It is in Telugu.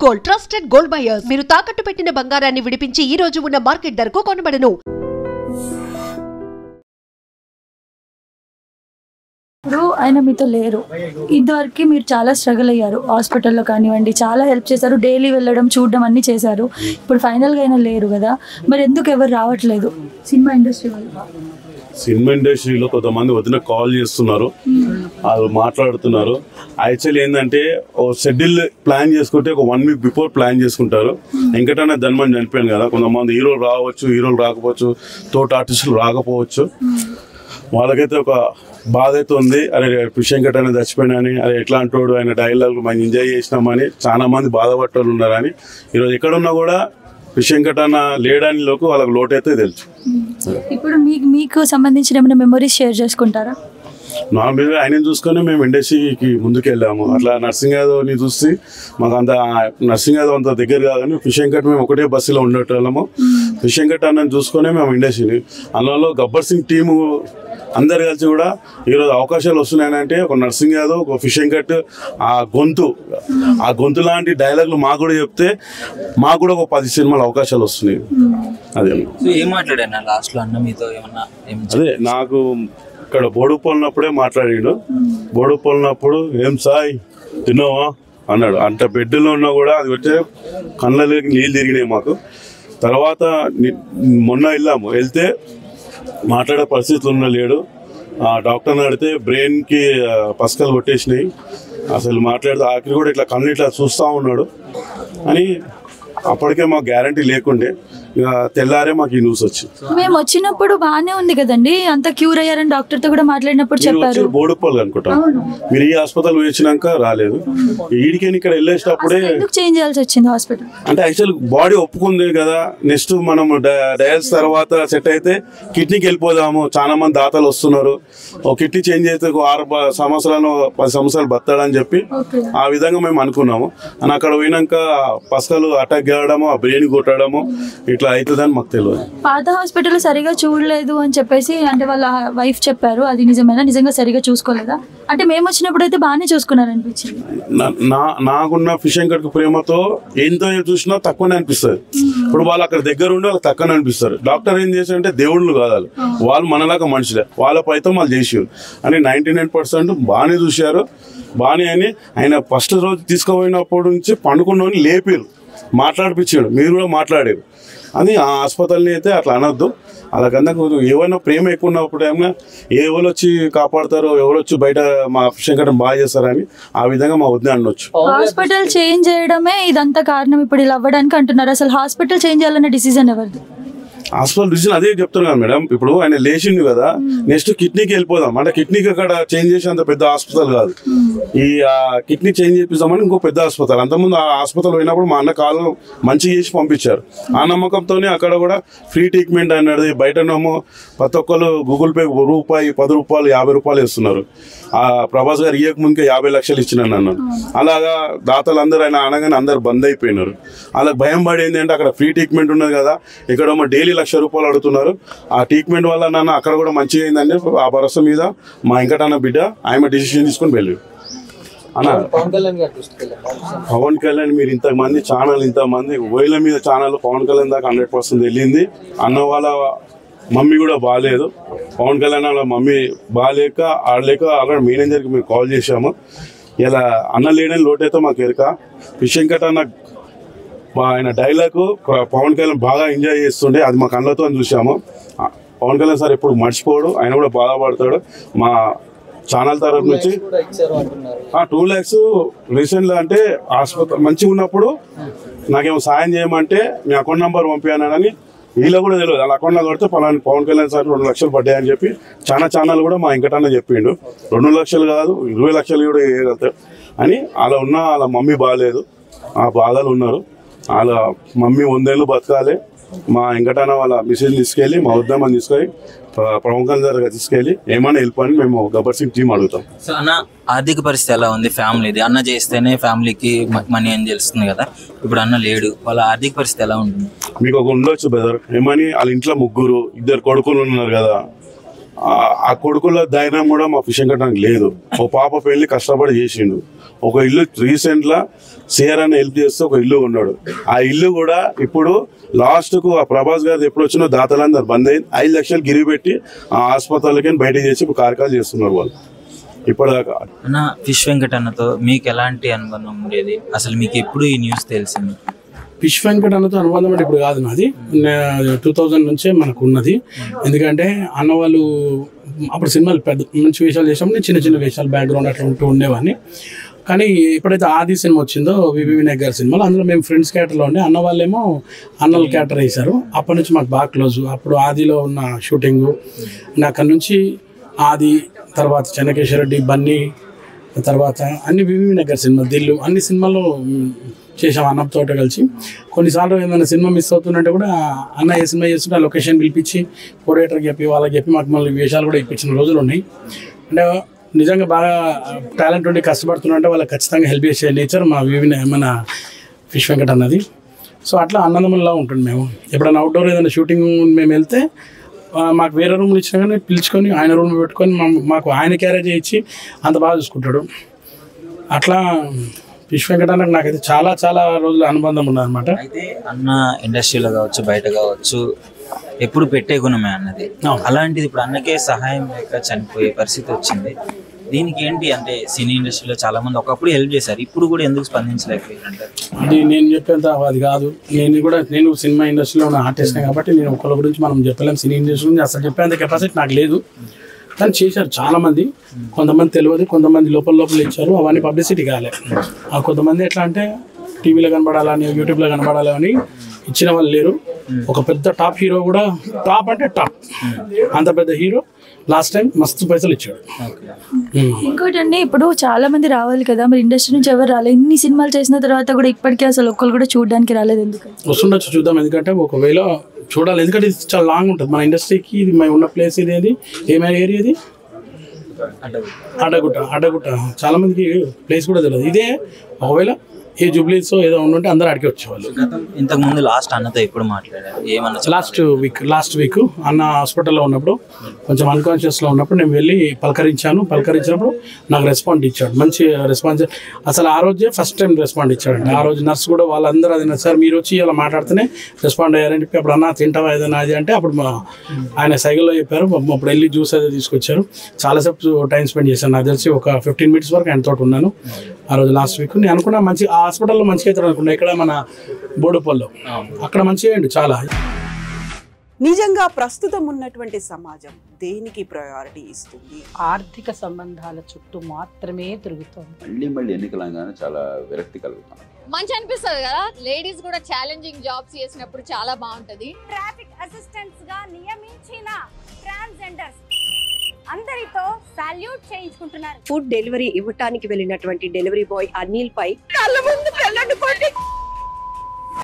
Gold trusted gold buyers. మీరు తాకట్టు పెట్టిన బంగారాన్ని విడిపించి ఈ రోజు ఉన్న మార్కెట్ ధరకు కొనబడను. ఇప్పుడు ఆయన మీతో లేరు, ఇదివరకు మీరు చాలా స్ట్రగుల్ అయ్యారు, హాస్పిటల్లో కానివ్వండి చాలా హెల్ప్ చేశారు, డైలీ వెళ్ళడం చూడడం అన్నీ చేశారు. ఇప్పుడు ఫైనల్గా అయినా లేరు కదా, మరి ఎందుకు ఎవరు రావట్లేదు సినిమా ఇండస్ట్రీ వాళ్ళు? సినిమా ఇండస్ట్రీలో కొంతమంది వదిన కాల్ చేస్తున్నారు, వాళ్ళు మాట్లాడుతున్నారు. యాక్చువల్లీ ఏంటంటే ఓ షెడ్యూల్ ప్లాన్ చేసుకుంటే ఒక 1 వీక్ బిఫోర్ ప్లాన్ చేసుకుంటారు. వెంకటన్న ధన్మని చనిపోయాను కదా, కొంతమంది హీరోలు రావచ్చు, హీరోలు రాకపోవచ్చు, తోటి ఆర్టిస్టులు రాకపోవచ్చు. వాళ్ళకైతే ఒక బాధ అయితే ఉంది, అరే వెంకటన్న చచ్చిపోయినాని, అరే ఎట్లాంటి వాడు, ఆయన డైలాగ్ మనం ఎంజాయ్ చేసినామని చాలా మంది బాధపడ్డ ఉన్నారని. ఈరోజు ఎక్కడున్నా కూడా వెంకటన్న లేడని లోకు వాళ్ళకి లోటు అయితే తెలుసు. ఇప్పుడు మీకు సంబంధించిన ఏమైనా మెమరీస్ షేర్ చేసుకుంటారా? నార్మల్గా ఆయన చూసుకొని మేము ఇండస్ట్రీకి ముందుకు వెళ్ళాము. అట్లా నర్సింగ్ యాదవ్ని చూసి మాకు అంత నర్సింగ్ యాదవ్ అంత దగ్గర కాదని వెంకట్ మేము ఒకటే బస్సులో ఉండేటోళ్ళము. వెంకట్ అన్నని చూసుకొని మేము ఇండస్ట్రీని అందులో గబ్బర్ సింగ్ టీము అందరు కలిసి కూడా ఈరోజు అవకాశాలు వస్తున్నాయంటే ఒక నర్సింగ్ యాదవ్, ఒక వెంకట్, ఆ గొంతు లాంటి డైలాగులు మాకు కూడా చెప్తే మాకు కూడా ఒక 10 సినిమాలు అవకాశాలు వస్తున్నాయి. అదే అదే నాకు ఇక్కడ బోడుపోలినప్పుడే మాట్లాడాడు. బోడుపోలినప్పుడు ఏం సాయి తిన్నావా అన్నాడు. అంత బెడ్లో ఉన్నా కూడా అది వచ్చే కళ్ళలోకి నీళ్ళు తిరిగినాయి మాకు. తర్వాత మొన్న వెళ్తే మాట్లాడే పరిస్థితులు లేడు. డాక్టర్ని అడిగితే బ్రెయిన్కి పసకలు కొట్టేసినాయి, అసలు మాట్లాడితే ఆఖరి కూడా ఇట్లా కళ్ళు ఇట్లా చూస్తూ ఉన్నాడు అని. అప్పటికే మాకు గ్యారంటీ లేకుండే, ఇక తెల్లారే మాకు ఈ న్యూస్ వచ్చింది. మేము వచ్చినప్పుడు బాగానే ఉంది కదండి, అంత క్యూర్ అయ్యారని డాక్టర్తో కూడా మాట్లాడినప్పుడు చెప్పారు. బోడుపల్లి అనుకుంటా మీరు ఈ హాస్పిటల్ వచ్చినాక రాలేదు, ఈడికి ఇక్కడ వెళ్ళేటప్పుడే చేంజ్ చేయాల్సి వచ్చింది హాస్పిటల్. అంటే యాక్చువల్ బాడీ ఒప్పుకుంది కదా, నెక్స్ట్ మనం డయాల్స్ తర్వాత సెట్ అయితే కిడ్నీకి వెళ్ళిపోదాము, చాలా మంది దాతలు వస్తున్నారు, ఒక కిడ్నీ చేంజ్ అయితే 6 సంవత్సరాలు 10 సంవత్సరాలు బతాడని చెప్పి ఆ విధంగా మేము అనుకున్నాము. అని అక్కడ పోయినాక పసకలు అటాక్ చేయడము, ఆ బ్రెయిన్ కొట్టడము ఇట్లా అవుతుందని మాకు తెలియదు. పాత హాస్పిటల్ సరిగా చూడలేదు అని చెప్పేసి అంటే వాళ్ళ వైఫ్ చెప్పారు, అది నిజమేనా? నిజంగా సరిగా చూసుకోలేదా? అంటే మేము వచ్చినప్పుడు అయితే బాగానే చూసుకున్నారు అనిపించింది. నాకున్న వెంకట్కి ప్రేమతో ఎంతో చూసినా తక్కువనే అనిపిస్తుంది. ఇప్పుడు వాళ్ళు అక్కడ దగ్గర ఉండి వాళ్ళకి తక్కువనే అనిపిస్తారు. డాక్టర్ ఏం చేశారంటే దేవుళ్ళు కాదు, వాళ్ళు మనలాగా మనుషులే, వాళ్ళ పైతో వాళ్ళు చేసారు అని 99% బాగానే చూశారు. బాగానే అని ఆయన ఫస్ట్ రోజు తీసుకుపోయినప్పటి నుంచి పండుకున్నోని లేపారు, మాట్లాడిపించాడు, మీరు కూడా మాట్లాడారు అని. ఆ హాస్పిటల్ని అయితే అట్లా అనొద్దు. అలాగన్నా ఏమైనా ప్రేమ ఎక్కువ ఉన్నప్పుడు ఏమైనా ఎవరు వచ్చి కాపాడతారో, ఎవరు వచ్చి బయట మా వెంకట్ బాగా చేస్తారని ఆ విధంగా మా వద్ద అనొచ్చు. హాస్పిటల్ చేంజ్ చేయడమే ఇదంతా కారణం ఇప్పుడు ఇలా అవ్వడానికి అంటున్నారు. అసలు హాస్పిటల్ చేంజ్ చేయాలన్న డిసిజన్ ఎవరిది? హాస్పిటల్ డిసిజన్ అదే చెప్తున్నాను మేడం. ఇప్పుడు ఆయన లేచిండు కదా, నెక్స్ట్ కిడ్నీకి వెళ్ళిపోదాం అంటే కిడ్నీకి అక్కడ చేంజ్ చేసేంత పెద్ద హాస్పిటల్ కాదు. ఈ కిడ్నీ చేంజ్ చేపిస్తామని ఇంకో పెద్ద హాస్పిటల్. అంతకుముందు ఆ హాస్పిటల్ పోయినప్పుడు మా అన్న కాలు మంచిగా చేసి పంపించారు. ఆ నమ్మకంతోనే అక్కడ కూడా ఫ్రీ ట్రీట్మెంట్ అన్నది. బయటనేమో ప్రతి ఒక్కరు గూగుల్ పే రూపాయి, 10 రూపాయలు, 50 రూపాయలు ఇస్తున్నారు. ఆ ప్రభాస్ గారు ఇయ్యక ముందుకే 50 లక్షలు ఇచ్చినాను అన్నాను. అలాగా దాతలు అందరూ ఆయన అనగానే అందరు బంద్ అయిపోయినారు. అలా భయం పడేది అంటే అక్కడ ఫ్రీ ట్రీట్మెంట్ ఉన్నది కదా, ఇక్కడేమో డైలీ 1,00,000 రూపాయలు అడుగుతున్నారు. ఆ ట్రీట్మెంట్ వల్ల నాన్న అక్కడ కూడా మంచిగా అయిందండి. ఆ భరోసా మీద మా వెంకటన్న బిడ్డ ఆయన డిసిషన్ తీసుకుని వెళ్ళి అన్నారు. పవన్ కళ్యాణ్ మీరు ఇంతమంది ఛానల్, ఇంతమంది వేల మీద ఛానల్ పవన్ కళ్యాణ్ దాకా 100% వెళ్ళింది. అన్న వాళ్ళ మమ్మీ కూడా బాగాలేదు, పవన్ కళ్యాణ్ వాళ్ళ మమ్మీ బాగాలేక ఆడలేక అక్కడ మేనేజర్కి మేము కాల్ చేశాము. ఇలా అన్న లేడని లోటైతే మాకు ఎరక. వెంకట్ అన్న ఆయన డైలాగ్ పవన్ కళ్యాణ్ బాగా ఎంజాయ్ చేస్తుండే, అది మా కళ్ళతో చూసాము. పవన్ కళ్యాణ్ సార్ ఎప్పుడు మర్చిపోడు, ఆయన కూడా బాధపడతాడు. మా ఛానల్ తరఫు నుంచి 2 lakhs రీసెంట్గా అంటే హాస్పిటల్ మంచిగా ఉన్నప్పుడు నాకేమో సాయం చేయమంటే మీ అకౌంట్ నెంబర్ పంపించానని వీళ్ళ కూడా తెలియదు. వాళ్ళ అకౌంట్లో కొడితే పవన్ కళ్యాణ్ సార్ 2 లక్షలు పడ్డాయని చెప్పి చాలా ఛానల్ కూడా మా వెంకటన్న చెప్పిండు. 2 లక్షలు కాదు 20 లక్షలు కూడా వేయగలుగుతారు అని. అలా ఉన్న వాళ్ళ మమ్మీ బాగాలేదు, ఆ బాధలు ఉన్నారు. వాళ్ళ మమ్మీ 100 ఏళ్ళు బతకాలి. మా వెంకటన్న వాళ్ళ మిసేజ్ తీసుకెళ్ళి మా ఉద్యమం తీసుకొని పవన్ కళ్యాణ్ దగ్గర తీసుకెళ్ళి ఏమైనా వెళ్ళిపోయి మేము గబ్బర్ సింగ్ టీం అడుగుతాం. సో అన్న ఆర్థిక పరిస్థితి ఎలా ఉంది ఫ్యామిలీది? అన్న చేస్తేనే ఫ్యామిలీకి మనీ అని తెలుస్తుంది కదా, ఇప్పుడు అన్న లేడు, వాళ్ళ ఆర్థిక పరిస్థితి ఎలా ఉంటుంది? మీకు ఒక ఉండొచ్చు బ్రదర్, ఏమని వాళ్ళ ఇంట్లో 3 2 కొడుకులు ఉన్నారు కదా, ఆ కొడుకుల ధైర్యం కూడా మా ఫిషింగ్ కట్టడానికి లేదు. ఓ పాప పెళ్లి కష్టపడి చేసిండు. ఒక ఇల్లు రీసెంట్ లా సిఆర్ అని హెల్ప్ చేస్తే ఒక ఇల్లు ఉన్నాడు. ఆ ఇల్లు కూడా ఇప్పుడు లాస్ట్ కు ఆ ప్రభాస్ గారు ఎప్పుడు వచ్చినా దాతలందరూ బంద్ అయింది. 5 లక్షలు గిరి పెట్టి ఆ హాస్పిటల్కి బయట చేసి ఇప్పుడు కార్యక్రమాలు చేస్తున్నారు వాళ్ళు ఇప్పటిదాకా. అన్న ఫిష్ వెంకట్ అన్నతో మీకు ఎలాంటి అనుబంధం ఉండేది? అసలు మీకు ఎప్పుడు ఈ న్యూస్ తెలిసింది? ఫిష్ వెంకట్ అన్నతో అనుబంధం అంటే ఇప్పుడు కాదు, నాది 2000 నుంచే మనకు ఉన్నది. ఎందుకంటే అన్న వాళ్ళు అప్పుడు సినిమాలు పెద్ద మంచి వేషాలు చేసాము, నేను చిన్న చిన్న వేషాలు బ్యాక్గ్రౌండ్ అట్లా ఉంటూ ఉండేవాడిని. కానీ ఎప్పుడైతే ఆది సినిమా వచ్చిందో వివి వినాయక్ గారి సినిమాలో, అందులో మేము ఫ్రెండ్స్ క్యారెక్టర్లో ఉండే, అన్న వాళ్ళేమో అన్నల క్యారెక్టర్ వేశారు. అప్పటి నుంచి మాకు బాగా క్లోజ్. అప్పుడు ఆదిలో ఉన్న షూటింగు అక్కడి నుంచి ఆది, తర్వాత చెన్నకేశ్వర రెడ్డి, బన్నీ, తర్వాత అన్ని వివి వినాయక్ గారి సినిమా, దిల్లు, అన్ని సినిమాల్లో చేసాం అన్నతో కలిసి. కొన్నిసార్లు ఏమైనా సినిమా మిస్ అవుతుందంటే కూడా అన్న ఏ సినిమా చేస్తుంటే ఆ లొకేషన్ పిలిపించి కోఆర్డినేటర్కి చెప్పి వాళ్ళకి చెప్పి మాకు మళ్ళీ వేషాలు కూడా ఇప్పించిన రోజులు ఉన్నాయి. అంటే నిజంగా బాగా టాలెంట్ ఉండి కష్టపడుతున్నంటే వాళ్ళకి ఖచ్చితంగా హెల్ప్ చేసే నేచర్ మన ఫిష్ వెంకట్ అన్నది. సో అట్లా అన్నదమ్ములా ఉంటుంది. మేము ఎప్పుడైనా అవుట్డోర్ ఏదైనా షూటింగ్ మేము వెళ్తే మాకు వేరే రూమ్లు ఇచ్చినా కానీ పిలుచుకొని ఆయన రూమ్ పెట్టుకొని మాకు ఆయన క్యారేజ్ ఇచ్చి అంత బాగా చూసుకుంటాడు. అట్లా ఫిష్ వెంకట్ అన్నకు నాకైతే చాలా చాలా రోజుల అనుబంధం ఉన్నదన్నమాట. అయితే అన్న ఇండస్ట్రీలో కావచ్చు బయట కావచ్చు ఎప్పుడు పెట్టే గుణమే అన్నది. అలాంటిది ఇప్పుడు అన్నకే సహాయం లేక చనిపోయే పరిస్థితి వచ్చింది. దీనికి ఏంటి అంటే సినీ ఇండస్ట్రీలో చాలా మంది ఒకప్పుడు హెల్ప్ చేశారు, ఇప్పుడు కూడా ఎందుకు స్పందించలేకపోయారంటారు? అది నేను చెప్పేంత అది కాదు. నేను సినిమా ఇండస్ట్రీలో ఉన్న ఆర్టిస్ట్నే కాబట్టి నేను ఒకళ్ళ గురించి మనం చెప్పలేము. సినీ ఇండస్ట్రీ గురించి అసలు చెప్పేంత కెపాసిటీ నాకు లేదు. కానీ చేశారు చాలామంది. కొంతమంది తెలియదు, కొంతమంది లోపల ఇచ్చారు, అవన్నీ పబ్లిసిటీ కాలే. కొంతమంది ఎట్లా అంటే టీవీలో కనబడాలని, యూట్యూబ్లో కనబడాలని ఇచ్చిన వాళ్ళు లేరు. ఒక పెద్ద టాప్ హీరో కూడా, టాప్ అంటే టాప్, అంత పెద్ద హీరో లాస్ట్ టైం మస్తు పైసలు ఇచ్చాడు. ఇంకోటి అండి, ఇప్పుడు చాలా మంది రావాలి కదా, మరి ఇండస్ట్రీ నుంచి ఎవరు రాలేదు. ఇన్ని సినిమాలు చేసిన తర్వాత కూడా ఇప్పటికీ అసలు ఒక్కరు కూడా చూడడానికి రాలేదు. ఎందుకు వస్తుండొచ్చు, చూద్దాం. ఎందుకంటే ఒకవేళ చూడాలి, ఎందుకంటే ఇది చాలా లాంగ్ ఉంటుంది మన ఇండస్ట్రీకి. ఇది మేము ఉన్న ప్లేస్ ఇదేది, ఏమైనా ఏరియా ఇది అడ్డగుట్ట. చాలా మందికి ప్లేస్ కూడా తెలియదు. ఇదే ఒకవేళ ఏ జూబ్లీస్ ఏదో ఉంటే అందరూ అడిగి వచ్చేవాళ్ళు. ఇంతకు ముందు లాస్ట్ అన్నతో ఎప్పుడు మాట్లాడారు? ఏమన్నా లాస్ట్ వీక్ అన్న హాస్పిటల్లో ఉన్నప్పుడు కొంచెం అన్కాన్షియస్లో ఉన్నప్పుడు నేను వెళ్ళి పలకరించినప్పుడు నాకు రెస్పాండ్ ఇచ్చాడు. మంచి రెస్పాన్స్. అసలు ఆ రోజే ఫస్ట్ టైం రెస్పాండ్ ఇచ్చాడండి. ఆ రోజు నర్స్ కూడా వాళ్ళందరూ అది సార్ మీరు వచ్చి ఇలా మాట్లాడితేనే రెస్పాండ్ అయ్యారని చెప్పి, అప్పుడు అన్న తింటావా ఏదైనా అది అంటే అప్పుడు ఆయన సైకిల్లో చెప్పారు. అప్పుడు వెళ్ళి జ్యూస్ అయితే తీసుకొచ్చారు. చాలాసేపు టైం స్పెండ్ చేశాను. నాకు తెలిసి ఒక 15 minutes వరకు ఆయన తోటి ఉన్నాను ఆ రోజు లాస్ట్ వీక్. నేను అనుకున్నా మంచి ఆ హాస్పిటల్లో మంచిగా అవుతారు అనుకున్నా. ఇక్కడ మన బోడుపల్లో అక్కడ మంచిగా అయ్యండి చాలా. నిజంగా ప్రస్తుతం ఉన్నటువంటి సమాజం దేనికి ప్రయారిటీ ఇస్తుంది? ఆర్థిక సంబంధాల చుట్టూ మాత్రమే తిరుగుతుంది. మళ్ళీ ఎన్నికలంగానే చాలా విరక్తి కలుగుతాం. మంచి అనిపిస్తుంది కదా, లేడీస్ కూడా ఛాలెంజింగ్ జాబ్స్ చేసినప్పుడు చాలా బాగుంటది. ట్రాఫిక్ అసిస్టెంట్స్ గా నియమించిన ట్రాన్స్జెండర్స్ అందరితో సాల్యూట్ చేయించుకుంటున్నారు. ఫుడ్ డెలివరీ ఇవ్వటానికి వెళ్ళినటువంటి డెలివరీ బాయ్ అనిల్ పై కళ్ళ ముందు